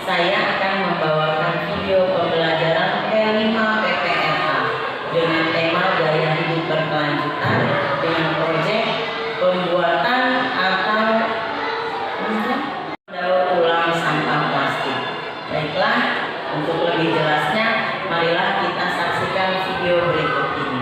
saya akan membawakan video pembelajaran P5 PPLH dengan tema gaya hidup berkelanjutan dengan proyek pembuatan atau daur ulang sampah plastik. Baiklah, untuk lebih jelasnya, marilah kita saksikan video berikut ini.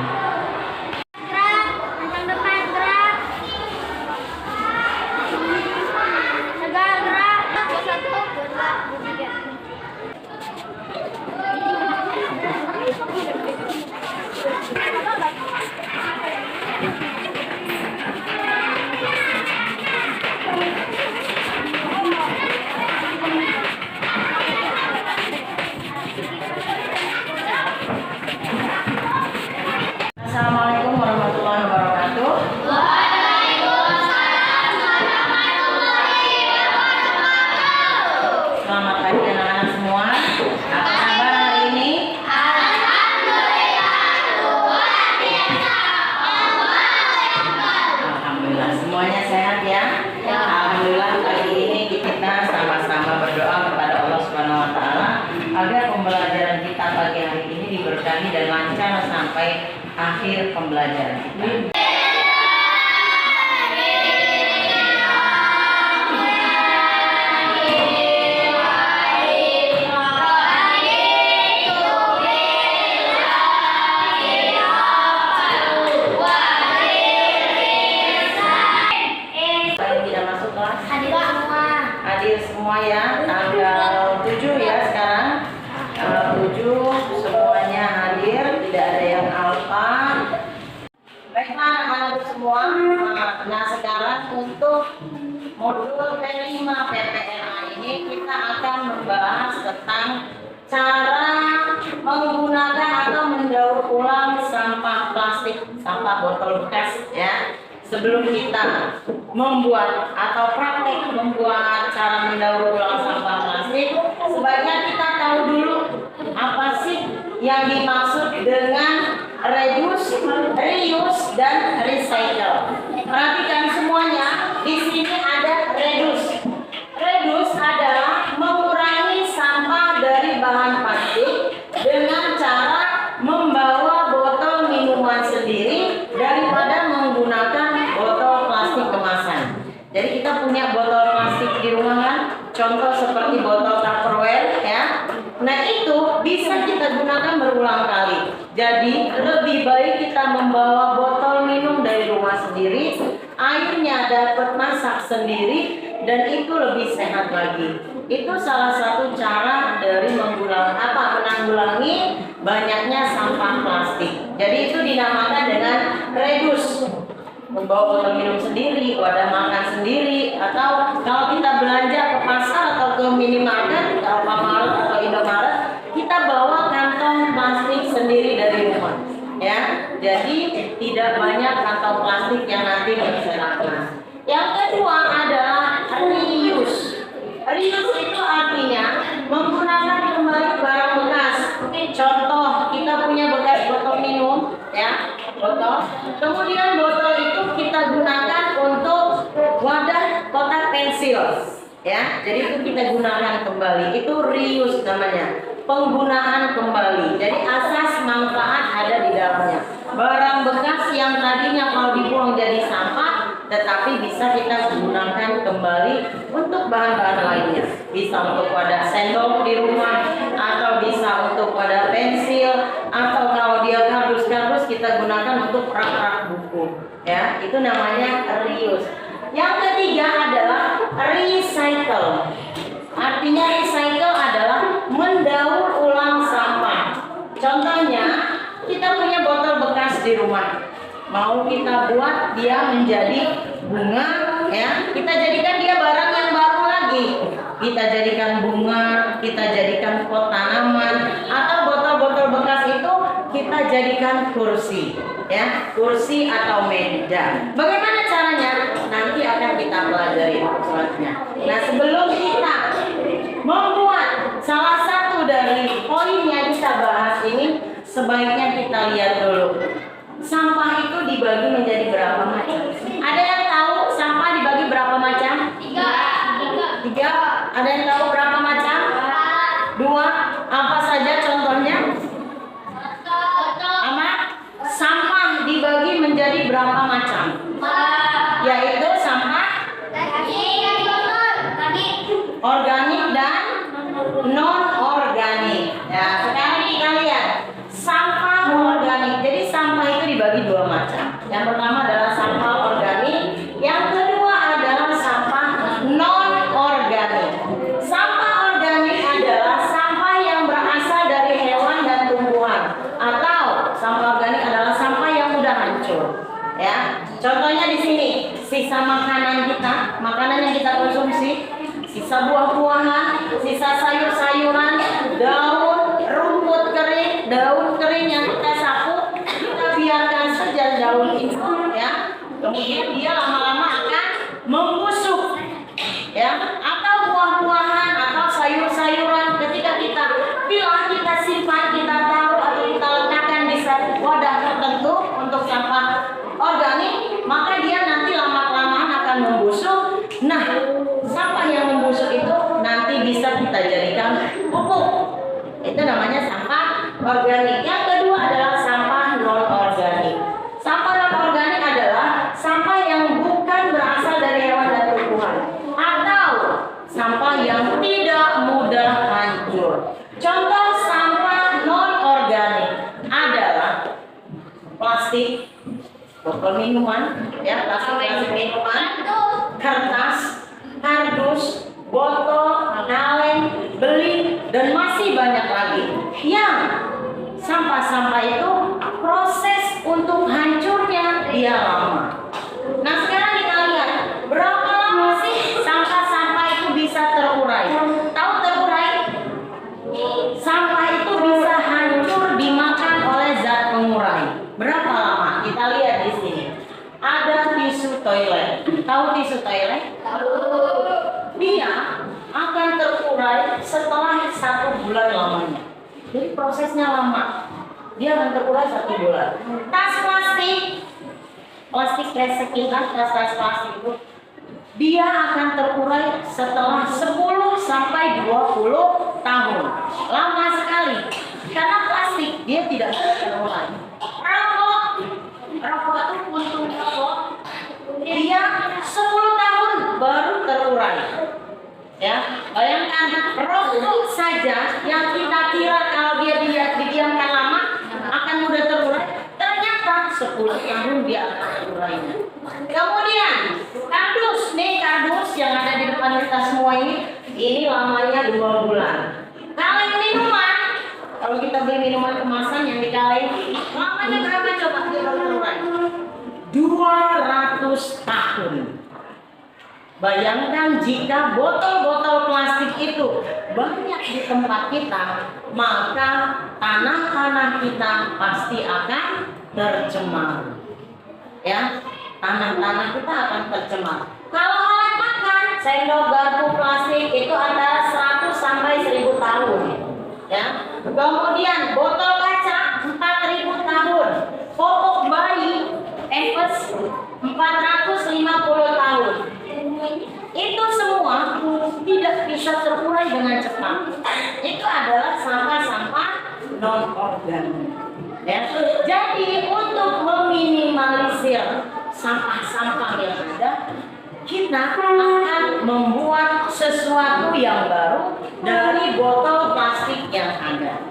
Assalamualaikum warahmatullahi wabarakatuh. Selamat pagi anak-anak semua. Apa kabar hari ini? Alhamdulillah semuanya sehat ya. Alhamdulillah pagi ini kita sama-sama berdoa kepada Allah Subhanahu wa taala agar pembelajaran kita pagi hari ini diberkahi dan lancar sampai akhir pembelajaran kita. Hadir semua ya, tanggal 7 ya sekarang. Tanggal 7 semuanya hadir, tidak ada yang alfa. Baiklah anak-anak semua. Nah sekarang untuk modul P5 PPLH ini kita akan membahas tentang cara menggunakan atau mendaur ulang sampah plastik, sampah botol bekas ya. Sebelum kita membuat atau praktek membuat cara mendaur ulang sampah plastik, sebaiknya kita tahu dulu apa sih yang dimaksud dengan reduce, reuse, dan recycle. Perhatikan semuanya, di sini ada reduce. Reduce adalah mengurangi sampah dari bahan plastik dengan cara membawa botol minuman sendiri daripada menggunakan botol plastik kemasan. Jadi kita punya botol plastik di rumah kan, contoh seperti botol Tupperware ya. Nah itu bisa kita gunakan berulang kali. Jadi lebih baik kita membawa botol minum dari rumah sendiri, airnya dapat masak sendiri, dan itu lebih sehat lagi. Itu salah satu cara dari menanggulangi banyaknya sampah plastik. Jadi itu dinamakan dengan reduce. Membawa botol minum sendiri, wadah makan sendiri, atau kalau kita belanja ke pasar atau ke minimarket, ke Alfamart atau Indomaret, kita bawa kantong plastik sendiri dari rumah. Ya, jadi tidak banyak kantong plastik yang nanti berserakan. Yang kedua adalah reuse. Reuse itu artinya menggunakan kembali barang bekas. Contoh, kita punya bekas botol minum, ya, botol. Kemudian botol itu kita gunakan untuk wadah kotak pensil, ya. Jadi itu kita gunakan kembali. Itu reuse namanya, penggunaan kembali. Jadi asas manfaat ada di dalamnya. Barang bekas yang tadinya kalau dibuang jadi sampah, tetapi bisa kita gunakan kembali untuk bahan-bahan lainnya. Bisa untuk wadah sendok di rumah, atau bisa untuk wadah pensil, atau kalau dia kardus-kardus kita gunakan untuk rak-rak buku. Ya, itu namanya reuse. Yang ketiga adalah recycle. Artinya recycle adalah mendaur ulang sampah. Contohnya, kita punya botol bekas di rumah. Mau kita buat dia menjadi bunga, ya, kita jadikan dia barang yang baru lagi. Kita jadikan bunga, kita jadikan pot tanaman, atau botol-botol bekas itu kita jadikan kursi, ya, kursi atau meja. Bagaimana caranya? Nanti akan kita pelajari selanjutnya. Nah, sebelum kita membuat salah satu dari poin yang kita bahas ini, sebaiknya kita lihat dulu. Sampah itu dibagi menjadi berapa macam? Ada yang tahu sampah dibagi berapa macam? Tiga. Ada yang tahu berapa macam? organik dan non organik. Ya, sekarang kita lihat sampah organik. Jadi sampah itu dibagi dua macam. Yang pertama adalah sampah organik, yang kedua adalah sampah non organik. Sampah organik adalah sampah yang berasal dari hewan dan tumbuhan, atau sampah organik adalah sampah yang mudah hancur. Ya, contohnya di sini sisa makanan kita, makanan yang kita konsumsi, sisa buah-buahan, sisa sayur-sayuran, daun, rumput kering, daun kering yang kita sapu, kita biarkan saja daun itu, ya. Kemudian dia lama-lama akan membusuk, ya. Atau buah-buahan atau sayur-sayuran ketika kita pilah, kita simpan, kita taruh atau kita letakkan di wadah tertentu untuk sampah organik, maka dia nanti lama-kelamaan akan membusuk. Nah, sampah yang membusuk itu nanti bisa kita jadikan pupuk. Itu namanya sampah organik. Yang kedua adalah sampah non-organik. Sampah non-organik adalah sampah yang bukan berasal dari hewan dan tumbuhan, atau sampah yang tidak mudah hancur. Contoh sampah non-organik adalah plastik, botol minuman, ya, plastik minuman, kertas, kardus, botol, kaleng, beling, dan masih banyak lagi. Yang sampah-sampah itu proses untuk hancurnya dia lama. Nah, sekarang kita lihat berapa lama sih sampah-sampah itu bisa terurai. Tahu terurai? Sampah itu bisa hancur dimakan oleh zat pengurai. Berapa lama? Kita lihat di sini. Ada tisu toilet. Tahu tisu toilet? Dia akan terurai setelah 1 bulan lamanya. Jadi prosesnya lama. Dia akan terurai 1 bulan. Tas plastik kresek kita, tas plastik itu, dia akan terurai setelah 10 sampai 20 tahun. Lama sekali. Karena plastik dia tidak terurai. Rokok itu puntung rokok, dia 10 tahun baru terurai. Ya, bayangkan rokok saja yang kita kira kalau dia didiamkan lama akan mudah terurai, ternyata 10 tahun dia akan terurainya. Kemudian kardus, nih kardus yang ada di depan kita semua ini lamanya 2 bulan. Kaleng minuman, kalau kita beli minuman kemasan yang dikaleng, lamanya berapa coba dia terurai? 200 tahun. Bayangkan jika botol-botol plastik itu banyak di tempat kita, maka tanah-tanah kita pasti akan tercemar. Ya, tanah-tanah kita akan tercemar. Kalau alat makan, sendok, garpu plastik itu antara 100 sampai 1000 tahun. Ya. Kemudian botol kaca 4000 tahun. Popok bayi Pampers 450 tahun. Itu semua tidak bisa terurai dengan cepat. Itu adalah sampah-sampah non-organik. Ya. Jadi untuk meminimalisir sampah-sampah yang ada, kita akan membuat sesuatu yang baru dari botol plastik yang ada.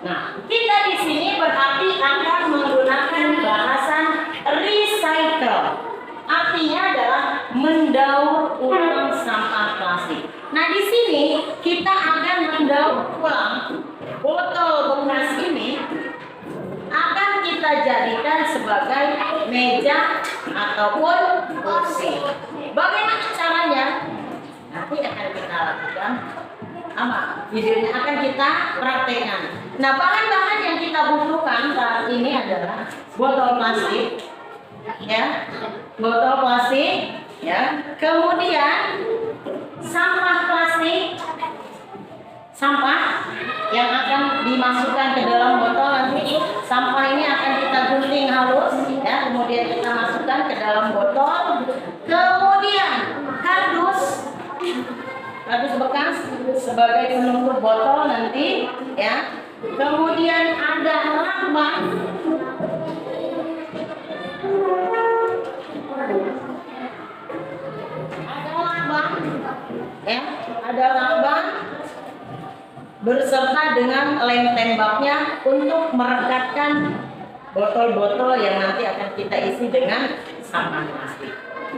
Nah, kita di sini berarti akan menggunakan bahasan recycle. Artinya adalah mendaur ulang sampah plastik. Nah, di sini kita akan mendaur ulang botol bekas ini, akan kita jadikan sebagai meja ataupun kursi. Bagaimana caranya? Nanti akan kita lakukan. Videonya akan kita praktekkan. Nah, bahan-bahan yang kita butuhkan saat ini adalah botol plastik, ya, botol plastik, ya. Kemudian sampah plastik, sampah yang akan dimasukkan ke dalam botol. Nanti sampah ini akan kita gunting halus, ya. Kemudian kita masukkan ke dalam botol. Kemudian kardus bekas sebagai penutup botol nanti, ya. Kemudian ada lakban, ada lakban ya, ada lakban berserta dengan lem tembaknya untuk merekatkan botol-botol yang nanti akan kita isi dengan sampah plastik.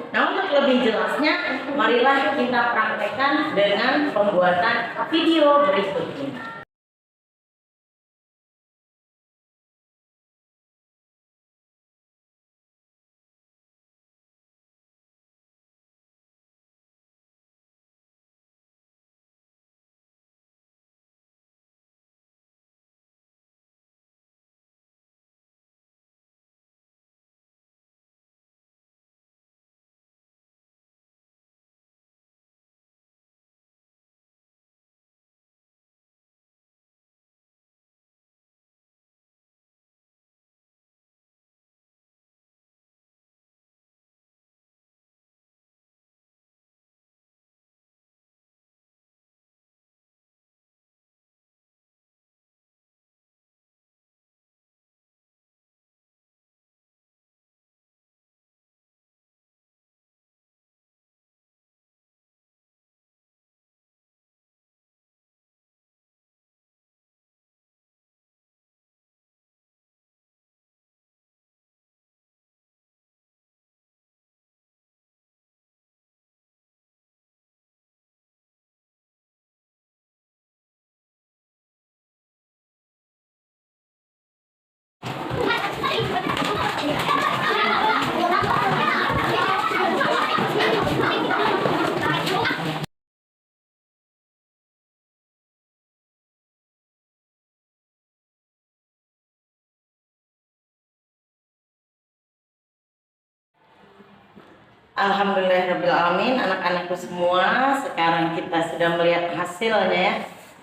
Nah, untuk lebih jelasnya, marilah kita praktekkan dengan pembuatan video berikut ini. Alhamdulillahirrahmanirrahim, anak-anakku semua, sekarang kita sudah melihat hasilnya ya.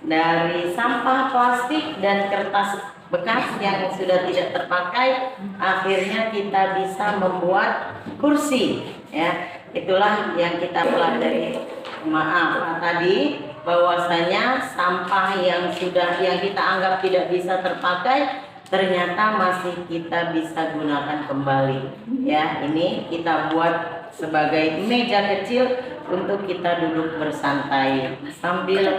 Dari sampah plastik dan kertas bekas yang sudah tidak terpakai, akhirnya kita bisa membuat kursi ya. Itulah yang kita pelajari. Maaf tadi bahwasanya sampah yang kita anggap tidak bisa terpakai ternyata masih kita bisa gunakan kembali ya. Ini kita buat sebagai meja kecil untuk kita duduk bersantai sambil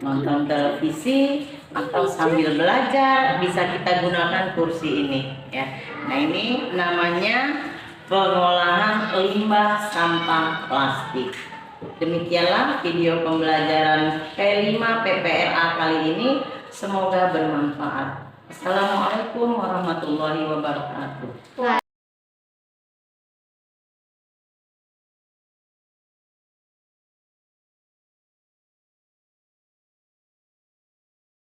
nonton televisi atau sambil belajar, bisa kita gunakan kursi ini ya. Nah, ini namanya pengolahan limbah sampah plastik. Demikianlah video pembelajaran P5 PPRA kali ini, semoga bermanfaat. Assalamualaikum warahmatullahi wabarakatuh.